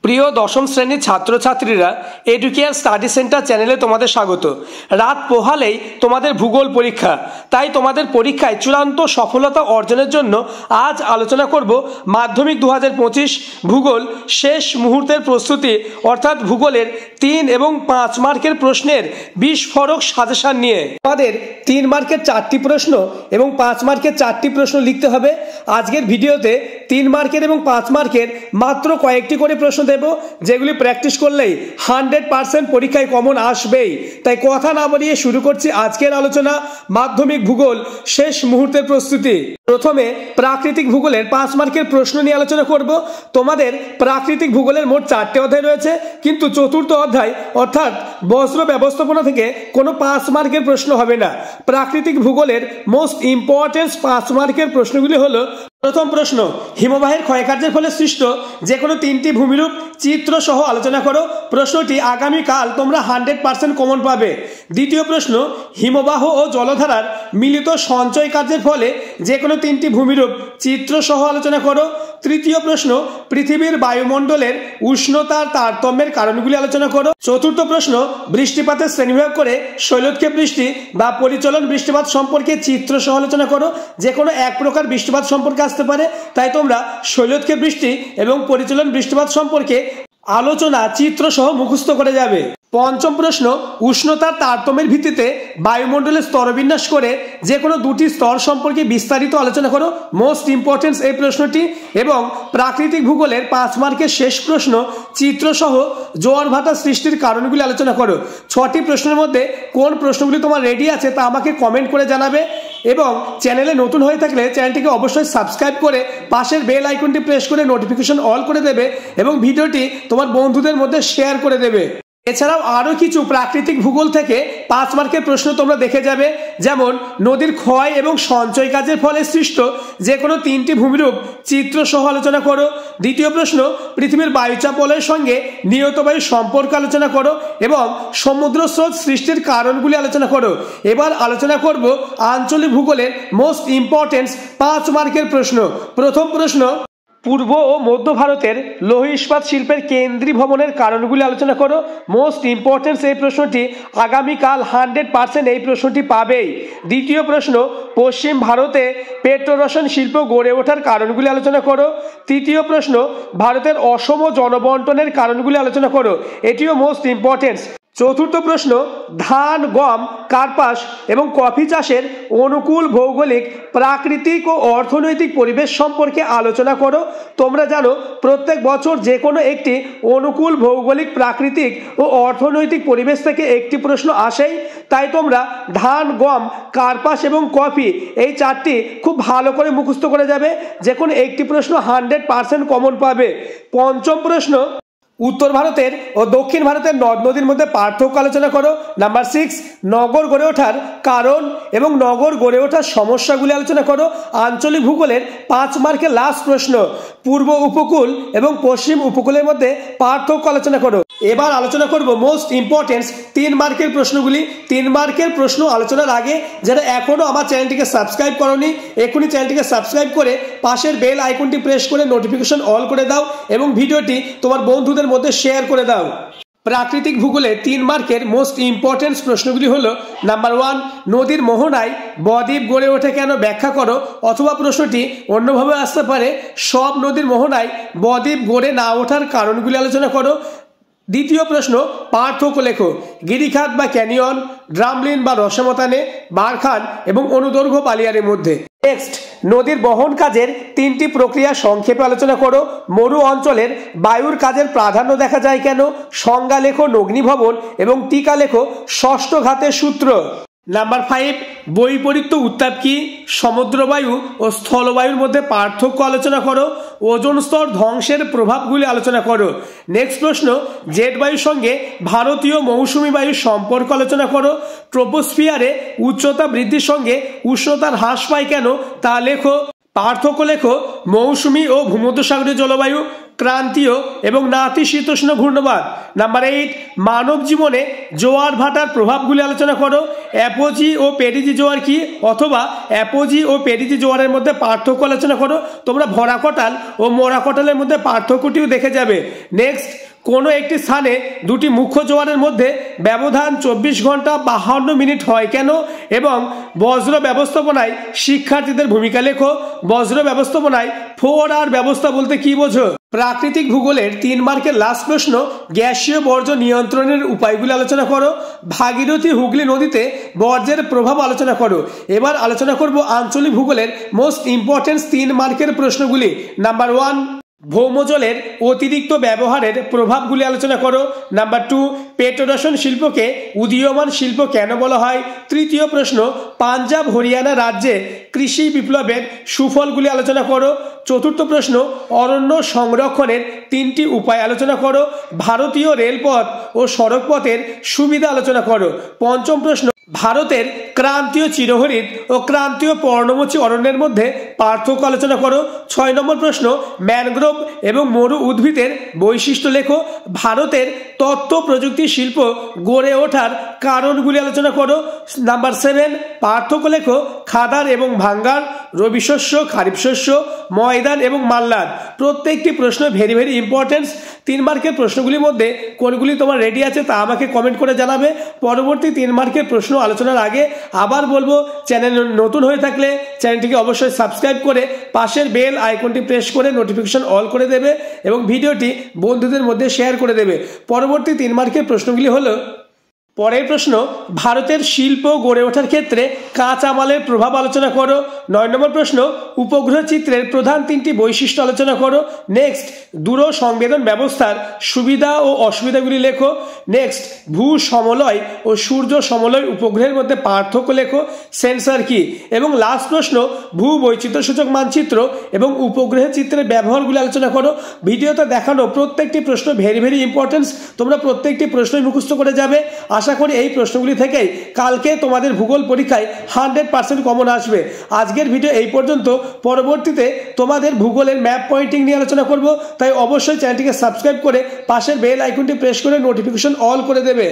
প্রিয় দশম শ্রেণীর ছাত্রছাত্রীরা এডুকেয়ার স্টাডি সেন্টার চ্যানেলে তোমাদের স্বাগত। রাত পোহালেই তোমাদের ভূগোল পরীক্ষা, তাই তোমাদের পরীক্ষায় চূড়ান্ত সফলতা অর্জনের জন্য আজ আলোচনা করব মাধ্যমিক 2025 ভূগোল শেষ মুহূর্তের প্রস্তুতি, অর্থাৎ ভূগোলের 3 এবং 5 মার্কের প্রশ্নের বিস্ফোরক সাজেশন নিয়ে। তোমাদের 3 মার্কের 4টি প্রশ্ন এবং 5 মার্কের 4টি প্রশ্ন লিখতে হবে। আজকের ভিডিওতে 3 মার্কের এবং 5 মার্কের মাত্র কয়েকটি করে প্রশ্ন দেব, যেগুলি প্র্যাকটিস করলেই 100% পরীক্ষায় কমন আসবেই। তাই কথা না বাড়িয়ে শুরু করছি আজকের আলোচনা, মাধ্যমিক ভূগোল শেষ মুহূর্তের প্রস্তুতি। প্রথমে প্রাকৃতিক ভূগোলের 5 মার্কের প্রশ্ন নিয়ে আলোচনা করব। তোমাদের প্রাকৃতিক ভূগোলের মোট 4টে অধ্যায় রয়েছে, কিন্তু চতুর্থ অধ্যায় অর্থাৎ বজ্র ব্যবস্থাপনা থেকে কোনো 5 মার্কের প্রশ্ন হবে না। প্রাকৃতিক ভূগোলের মোস্ট ইম্পর্টেন্ট 5 মার্কের প্রশ্নগুলি হলো: প্রথম প্রশ্ন, হিমবাহের ক্ষয়কার্যের ফলে সৃষ্ট যে কোনো 3টি ভূমিরূপ চিত্র সহ আলোচনা করো। প্রশ্নটি আগামীকাল তোমরা 100% কমন পাবে। দ্বিতীয় প্রশ্ন, হিমবাহ ও জলধারার মিলিত সঞ্চয় কার্যের ফলে যে কোনো 3টি ভূমিরূপ চিত্র সহ আলোচনা করো। তৃতীয় প্রশ্ন, পৃথিবীর বায়ুমণ্ডলের উষ্ণতার তারতম্যের কারণগুলি আলোচনা করো। চতুর্থ প্রশ্ন, বৃষ্টিপাতের শ্রেণীবিভাগ করে শৈলক্ষেপ বৃষ্টি বা পরিচলন বৃষ্টিপাত সম্পর্কে চিত্র সহ আলোচনা করো। যে কোনো এক প্রকার বৃষ্টিপাত সম্পর্কে আসতে পারে, তাই তোমরা শৈলক্ষেপ বৃষ্টি এবং পরিচলন বৃষ্টিপাত সম্পর্কে আলোচনা চিত্র সহ মুখস্থ করে যাবে। পঞ্চম প্রশ্ন, উষ্ণতার তারতম্যের ভিত্তিতে বায়ুমণ্ডলের স্তরবিন্যাস করে যে কোনো 2টি স্তর সম্পর্কে বিস্তারিত আলোচনা করো। মোস্ট ইম্পর্টেন্স এই প্রশ্নটি। এবং প্রাকৃতিক ভূগোলের 5 মার্কের শেষ প্রশ্ন, চিত্র সহ জোয়ার ভাটা সৃষ্টির কারণগুলি আলোচনা করো। 6টি প্রশ্নের মধ্যে কোন প্রশ্নগুলি তোমার রেডি আছে তা আমাকে কমেন্ট করে জানাবে। এবং চ্যানেলে নতুন হয়ে থাকলে চ্যানেলটিকে অবশ্যই সাবস্ক্রাইব করে পাশের বেল আইকনটি প্রেস করে নোটিফিকেশন অল করে দেবে এবং ভিডিওটি তোমার বন্ধুদের মধ্যে শেয়ার করে দেবে। এছাড়াও আরও কিছু প্রাকৃতিক ভূগোল থেকে 5 মার্কের প্রশ্ন তোমরা দেখে যাবে, যেমন নদীর ক্ষয় এবং সঞ্চয় কাজের ফলে সৃষ্ট যে কোনো 3টি ভূমিরূপ চিত্র সহ আলোচনা করো। দ্বিতীয় প্রশ্ন, পৃথিবীর বায়ুচাপ বলয়ের সঙ্গে নিয়ত বায়ু সম্পর্ক আলোচনা করো এবং সমুদ্র স্রোত সৃষ্টির কারণগুলি আলোচনা করো। এবার আলোচনা করব আঞ্চলিক ভূগোলের মোস্ট ইম্পর্টেন্স 5 মার্কের প্রশ্ন। প্রথম প্রশ্ন, পূর্ব ও মধ্য ভারতের লৌহ ইস্পাত শিল্পের কেন্দ্রীয় ভবনের কারণগুলি আলোচনা করো। মোস্ট ইম্পর্টেন্স এই প্রশ্নটি, আগামীকাল 100% এই প্রশ্নটি পাবেই। দ্বিতীয় প্রশ্ন, পশ্চিম ভারতে পেট্রোরসায়ন শিল্প গড়ে ওঠার কারণগুলি আলোচনা করো। তৃতীয় প্রশ্ন, ভারতের অসম জনবন্টনের কারণগুলি আলোচনা করো। এটিও মোস্ট ইম্পর্টেন্স। চতুর্থ প্রশ্ন, ধান, গম, কার্পাস এবং কফি চাষের অনুকূল ভৌগোলিক, প্রাকৃতিক ও অর্থনৈতিক পরিবেশ সম্পর্কে আলোচনা করো। তোমরা জানো প্রত্যেক বছর যে কোনো একটি অনুকূল ভৌগোলিক, প্রাকৃতিক ও অর্থনৈতিক পরিবেশ থেকে একটি প্রশ্ন আসেই, তাই তোমরা ধান, গম, কার্পাস এবং কফি এই 4টি খুব ভালো করে মুখস্থ করে যাবে। যে কোনো একটি প্রশ্ন 100% কমন পাবে। পঞ্চম প্রশ্ন, উত্তর ভারতের ও দক্ষিণ ভারতের নদ নদীর মধ্যে পার্থক্য আলোচনা করো। নাম্বার 6, নগর গড়ে ওঠার কারণ এবং নগর গড়ে ওঠার সমস্যাগুলি আলোচনা করো। আঞ্চলিক ভূগোলের 5 মার্কের লাস্ট প্রশ্ন, পূর্ব উপকূল এবং পশ্চিম উপকূলের মধ্যে পার্থক্য আলোচনা করো। এবার আলোচনা করব মোস্ট ইম্পর্টেন্স 3 মার্কের প্রশ্নগুলি। 3 মার্কের প্রশ্ন আলোচনার আগে যারা এখনও আমার চ্যানেলটিকে সাবস্ক্রাইব করোনি, এখনই চ্যানেলটিকে সাবস্ক্রাইব করে পাশের বেল আইকনটি প্রেস করে নোটিফিকেশন অল করে দাও এবং ভিডিওটি তোমার বন্ধুদের মধ্যে শেয়ার করে দাও। প্রাকৃতিক ভূগোলে 3 মার্কের মোস্ট ইম্পর্টেন্স প্রশ্নগুলি হলো: নাম্বার 1, নদীর মোহনায় বদ্বীপ গড়ে ওঠে কেন ব্যাখ্যা করো। অথবা প্রশ্নটি অন্যভাবে আসতে পারে, সব নদীর মোহনায় বদ্বীপ গড়ে না ওঠার কারণগুলি আলোচনা করো। দ্বিতীয় প্রশ্ন, পার্থক্য লেখো। গিরিখাত বা ক্যানিয়ন, ড্রামলিন বা রসমতানে, বারখান এবং অনুদৈর্ঘ্য পালিয়ারের মধ্যে। নেক্সট, নদীর বহন কাজের 3টি প্রক্রিয়া সংক্ষেপে আলোচনা করো। মরু অঞ্চলের বায়ুর কাজের প্রাধান্য দেখা যায় কেন। সংজ্ঞা লেখো অগ্নিভবন এবং টিকা লেখো ষষ্ঠ ঘাতের সূত্র। নাম্বার 5, বৈপরীত্য উত্তাপ কি। সমুদ্রবায়ু ও স্থলবায়ুর মধ্যে পার্থক্য আলোচনা করো। ওজোন স্তর ধ্বংসের প্রভাবগুলি আলোচনা করো। নেক্সট প্রশ্ন, জেট বায়ুর সঙ্গে ভারতীয় মৌসুমী বায়ুর সম্পর্ক আলোচনা করো। ট্রপোস্ফিয়ারে উচ্চতা বৃদ্ধির সঙ্গে উষ্ণতার হ্রাস পায় কেন তা লেখো। পার্থক্য লেখো মৌসুমী ও ভূমধ্যসাগরীয় জলবায়ু। ক্রান্তীয় এবং নাতিশীতোষ্ণ ঘূর্ণবাদ। নাম্বার 8, মানব জীবনে জোয়ার ভাটার প্রভাবগুলি আলোচনা করো। অ্যাপোজি ও পেরিজি জোয়ার কি, অথবা অ্যাপোজি ও পেরিজি জোয়ারের মধ্যে পার্থক্য আলোচনা করো। তোমরা ভরা কটাল ও মোরা কটালের মধ্যে পার্থক্যটিও দেখে যাবে। নেক্সট, কোনো একটি স্থানে দুটি মুখ্য জোয়ারের মধ্যে ব্যবধান 24 ঘন্টা 52 মিনিট হয় কেন, এবং বজ্র ব্যবস্থাপনায় শিক্ষার্থীদের ভূমিকা লেখো। বজ্র ব্যবস্থাপনায় 4R ব্যবস্থা বলতে কি বোঝো? প্রাকৃতিক ভূগোলের 3 মার্কের লাস্ট প্রশ্ন, গ্যাসীয় বর্জ্য নিয়ন্ত্রণের উপায়গুলি আলোচনা করো। ভাগীরথী হুগলি নদীতে বর্জ্যের প্রভাব আলোচনা করো। এবার আলোচনা করব আঞ্চলিক ভূগোলের মোস্ট ইম্পর্টেন্ট 3 মার্কের প্রশ্নগুলি। নাম্বার 1, ভৌমজলের অতিরিক্ত ব্যবহারের প্রভাবগুলি আলোচনা করো। নাম্বার 2, পেট্রোরসায়ন শিল্পকে উদীয়মান শিল্প কেন বলা হয়? তৃতীয় প্রশ্ন, পাঞ্জাব হরিয়ানা রাজ্যে কৃষি বিপ্লবের সুফলগুলি আলোচনা করো। চতুর্থ প্রশ্ন, অরণ্য সংরক্ষণের 3টি উপায় আলোচনা করো। ভারতীয় রেলপথ ও সড়কপথের সুবিধা আলোচনা করো। পঞ্চম প্রশ্ন, ভারতের ক্রান্তীয় চিরহরিৎ ও ক্রান্তীয় পর্ণমোচী অরণ্যের মধ্যে পার্থক্য আলোচনা করো। 6 নম্বর প্রশ্ন, ম্যানগ্রোভ এবং মরু উদ্ভিদের বৈশিষ্ট্য লেখো। ভারতের তথ্য প্রযুক্তি শিল্প গড়ে ওঠার কারণগুলি আলোচনা করো। নাম্বার 7, পার্থক্য লেখো খাদার এবং ভাঙ্গার, রবি শস্য, খারিফ শস্য, ময়দান এবং মাল্লাদ। প্রত্যেকটি প্রশ্ন ভেরি ভেরি ইম্পর্টেন্ট। 3 মার্কের প্রশ্নগুলির মধ্যে কোনগুলি তোমার রেডি আছে তা আমাকে কমেন্ট করে জানাবে। পরবর্তী 3 মার্কের প্রশ্ন আলোচনার আগে আবার বলবো, চ্যানেল নতুন হয়ে থাকলে চ্যানেলটিকে অবশ্যই সাবস্ক্রাইব করে পাশের বেল আইকনটি প্রেস করে নোটিফিকেশন অল করে দেবে এবং ভিডিওটি বন্ধুদের মধ্যে শেয়ার করে দেবে। পরবর্তী 3 মার্কের প্রশ্নগুলি হলো, পরের প্রশ্ন, ভারতের শিল্প গড়ে ওঠার ক্ষেত্রে কাঁচামালের প্রভাব আলোচনা করো। 9 নম্বর প্রশ্ন, উপগ্রহ চিত্রের প্রধান 3টি বৈশিষ্ট্য আলোচনা করো। নেক্সট, দূর সংবেদন ব্যবস্থার সুবিধা ও অসুবিধাগুলি লেখো। নেক্সট, ভূ সমলয় ও সূর্য সমলয় উপগ্রহের মধ্যে পার্থক্য লেখো। সেন্সর কি? এবং লাস্ট প্রশ্ন, ভূ বৈচিত্র্যসূচক মানচিত্র এবং উপগ্রহ চিত্রের ব্যবহারগুলি আলোচনা করো। ভিডিওতে দেখানো প্রত্যেকটি প্রশ্ন ভেরি ভেরি ইম্পর্টেন্ট। তোমরা প্রত্যেকটি প্রশ্নই মুখস্থ করে যাবে। আশা করি এই প্রশ্নগুলি থেকেই কালকে তোমাদের ভূগোল পরীক্ষায় 100% কমন আসবে। আজকের ভিডিও এই পর্যন্ত। পরবর্তীতে তোমাদের ভূগোলের ম্যাপ পয়েন্টিং নিয়ে আলোচনা করব, তাই অবশ্যই চ্যানেলটিকে সাবস্ক্রাইব করে পাশের বেল আইকনটি প্রেস করে নোটিফিকেশন অল করে দেবে।